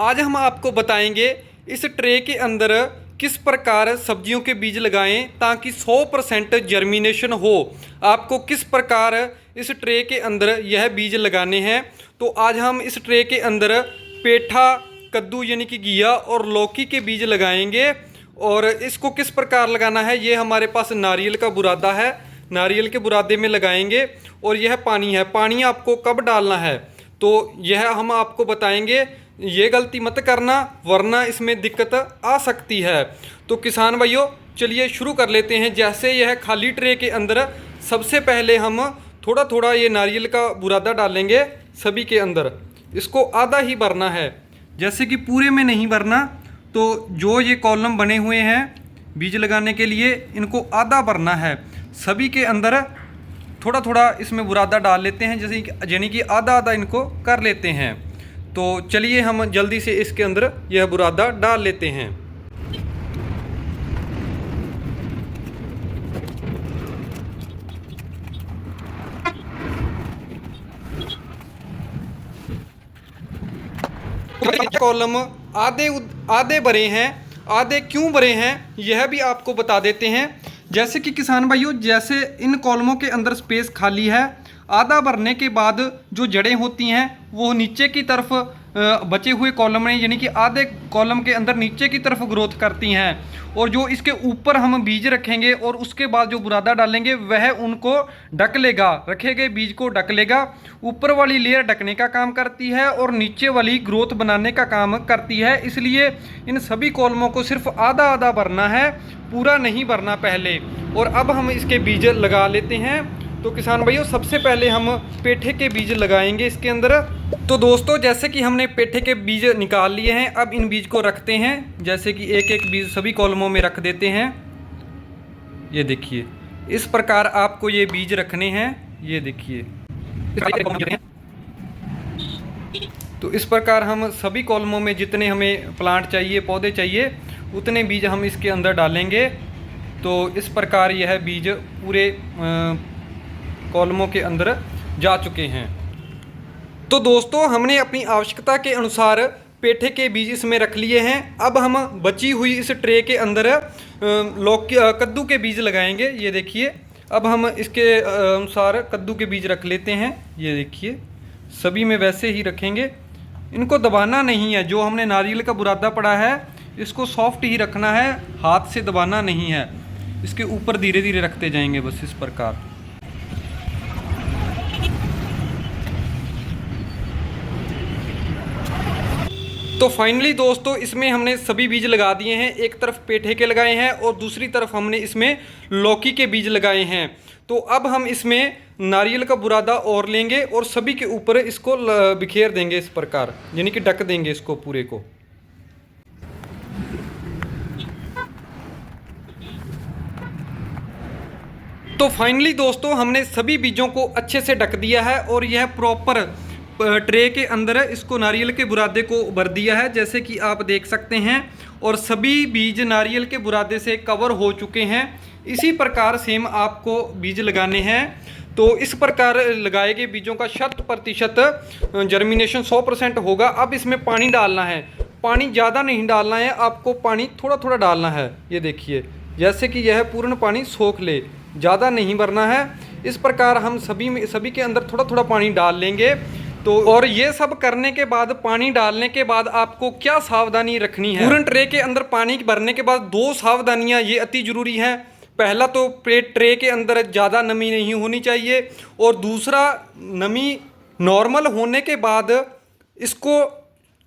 आज हम आपको बताएंगे इस ट्रे के अंदर किस प्रकार सब्जियों के बीज लगाएं ताकि 100% जर्मिनेशन हो। आपको किस प्रकार इस ट्रे के अंदर यह बीज लगाने हैं। तो आज हम इस ट्रे के अंदर पेठा, कद्दू यानी कि घिया और लौकी के बीज लगाएंगे। और इसको किस प्रकार लगाना है, ये हमारे पास नारियल का बुरादा है, नारियल के बुरादे में लगाएंगे। और यह पानी है, पानी आपको कब डालना है तो यह हम आपको बताएंगे। ये गलती मत करना वरना इसमें दिक्कत आ सकती है। तो किसान भाइयों चलिए शुरू कर लेते हैं। जैसे यह खाली ट्रे के अंदर सबसे पहले हम थोड़ा थोड़ा ये नारियल का बुरादा डालेंगे सभी के अंदर। इसको आधा ही भरना है, जैसे कि पूरे में नहीं भरना। तो जो ये कॉलम बने हुए हैं बीज लगाने के लिए, इनको आधा भरना है। सभी के अंदर थोड़ा थोड़ा इसमें बुरादा डाल लेते हैं, जैसे यानी कि आधा आधा इनको कर लेते हैं। तो चलिए हम जल्दी से इसके अंदर यह बुरादा डाल लेते हैं। कॉलम आधे भरे हैं, आधे क्यों भरे हैं यह भी आपको बता देते हैं। जैसे कि किसान भाइयों, जैसे इन कॉलमों के अंदर स्पेस खाली है, आधा भरने के बाद जो जड़ें होती हैं वो नीचे की तरफ बचे हुए कॉलम में यानी कि आधे कॉलम के अंदर नीचे की तरफ ग्रोथ करती हैं। और जो इसके ऊपर हम बीज रखेंगे और उसके बाद जो बुरादा डालेंगे वह उनको ढक लेगा, रखे गए बीज को ढक लेगा। ऊपर वाली लेयर ढकने का काम करती है और नीचे वाली ग्रोथ बनाने का काम करती है। इसलिए इन सभी कॉलमों को सिर्फ आधा आधा भरना है, पूरा नहीं भरना पहले। और अब हम इसके बीज लगा लेते हैं। तो किसान भाइयों सबसे पहले हम पेठे के बीज लगाएंगे इसके अंदर। तो दोस्तों जैसे कि हमने पेठे के बीज निकाल लिए हैं, अब इन बीज को रखते हैं। जैसे कि एक एक बीज सभी कॉलमों में रख देते हैं। ये देखिए इस प्रकार आपको ये बीज रखने हैं। ये देखिए तो इस प्रकार हम सभी कॉलमों में जितने हमें प्लांट चाहिए, पौधे चाहिए, उतने बीज हम इसके अंदर डालेंगे। तो इस प्रकार यह बीज पूरे कॉलमों के अंदर जा चुके हैं। तो दोस्तों हमने अपनी आवश्यकता के अनुसार पेठे के बीज इसमें रख लिए हैं। अब हम बची हुई इस ट्रे के अंदर लौकी, कद्दू के बीज लगाएंगे। ये देखिए अब हम इसके अनुसार कद्दू के बीज रख लेते हैं। ये देखिए सभी में वैसे ही रखेंगे, इनको दबाना नहीं है। जो हमने नारियल का बुरादा पड़ा है इसको सॉफ्ट ही रखना है, हाथ से दबाना नहीं है। इसके ऊपर धीरे धीरे रखते जाएंगे बस इस प्रकार। तो फाइनली दोस्तों इसमें हमने सभी बीज लगा दिए हैं। एक तरफ पेठे के लगाए हैं और दूसरी तरफ हमने इसमें लौकी के बीज लगाए हैं। तो अब हम इसमें नारियल का बुरादा और लेंगे और सभी के ऊपर इसको बिखेर देंगे इस प्रकार, यानी कि ढक देंगे इसको पूरे को। तो फाइनली दोस्तों हमने सभी बीजों को अच्छे से ढक दिया है और यह प्रॉपर ट्रे के अंदर इसको नारियल के बुरादे को भर दिया है, जैसे कि आप देख सकते हैं। और सभी बीज नारियल के बुरादे से कवर हो चुके हैं। इसी प्रकार सेम आपको बीज लगाने हैं। तो इस प्रकार लगाए गए बीजों का 100% जर्मिनेशन 100% होगा। अब इसमें पानी डालना है, पानी ज़्यादा नहीं डालना है, आपको पानी थोड़ा थोड़ा डालना है। ये देखिए जैसे कि यह पूर्ण पानी सोख ले, ज़्यादा नहीं भरना है। इस प्रकार हम सभी के अंदर थोड़ा थोड़ा पानी डाल लेंगे। तो और ये सब करने के बाद, पानी डालने के बाद आपको क्या सावधानी रखनी है। पूर्ण ट्रे के अंदर पानी भरने के बाद 2 सावधानियां ये अति जरूरी हैं। पहला तो ट्रे के अंदर ज़्यादा नमी नहीं होनी चाहिए और दूसरा नमी नॉर्मल होने के बाद इसको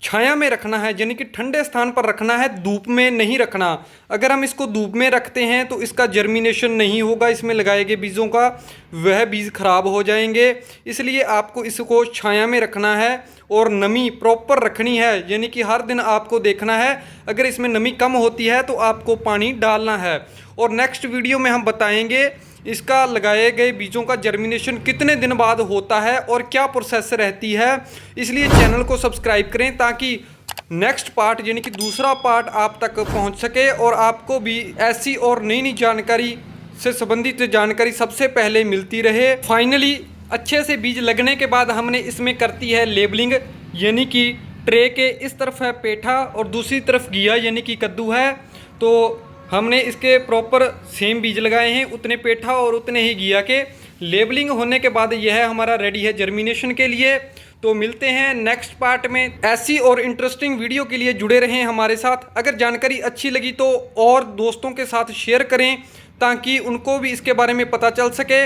छाया में रखना है, यानी कि ठंडे स्थान पर रखना है, धूप में नहीं रखना। अगर हम इसको धूप में रखते हैं तो इसका जर्मिनेशन नहीं होगा, इसमें लगाए गए बीजों का, वह बीज खराब हो जाएंगे। इसलिए आपको इसको छाया में रखना है और नमी प्रॉपर रखनी है, यानी कि हर दिन आपको देखना है। अगर इसमें नमी कम होती है तो आपको पानी डालना है। और नेक्स्ट वीडियो में हम बताएंगे इसका लगाए गए बीजों का जर्मिनेशन कितने दिन बाद होता है और क्या प्रोसेस रहती है। इसलिए चैनल को सब्सक्राइब करें ताकि नेक्स्ट पार्ट यानी कि दूसरा पार्ट आप तक पहुंच सके और आपको भी ऐसी और नई नई जानकारी से संबंधित जानकारी सबसे पहले मिलती रहे। फाइनली अच्छे से बीज लगने के बाद हमने इसमें करती है लेबलिंग, यानी कि ट्रे के इस तरफ है पेठा और दूसरी तरफ घिया यानी कि कद्दू है। तो हमने इसके प्रॉपर सेम बीज लगाए हैं, उतने पेठा और उतने ही घिया के। लेबलिंग होने के बाद यह हमारा रेडी है जर्मिनेशन के लिए। तो मिलते हैं नेक्स्ट पार्ट में। ऐसी और इंटरेस्टिंग वीडियो के लिए जुड़े रहें हमारे साथ। अगर जानकारी अच्छी लगी तो और दोस्तों के साथ शेयर करें ताकि उनको भी इसके बारे में पता चल सके,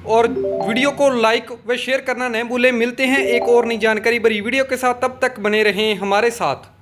और वीडियो को लाइक व शेयर करना न भूलें। मिलते हैं एक और नई जानकारी भरी वीडियो के साथ, तब तक बने रहें हमारे साथ।